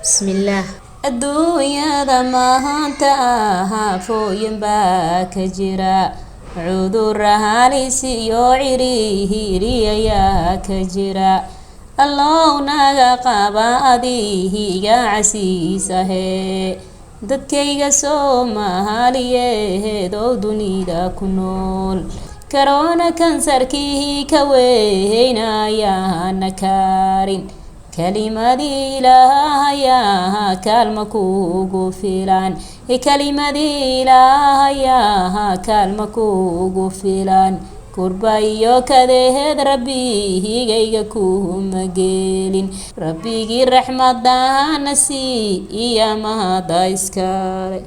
بسم الله. الدنيا ما هانتها فوين باك جرا عذر هاليسي يعريه ريا كجرا الله ناغا قباديه يا عسيسه dadkayga Soomaaliyeed oo dunida ku nool corona kansarkii ka weynaya nakarin kalimadii ilaahay kalma kugu filan kalimadii ilaahay kalma kugu filan kurbayo kadeed rabbigayga kuma gelin rabbigii raxmadana si iyo mahada iskale.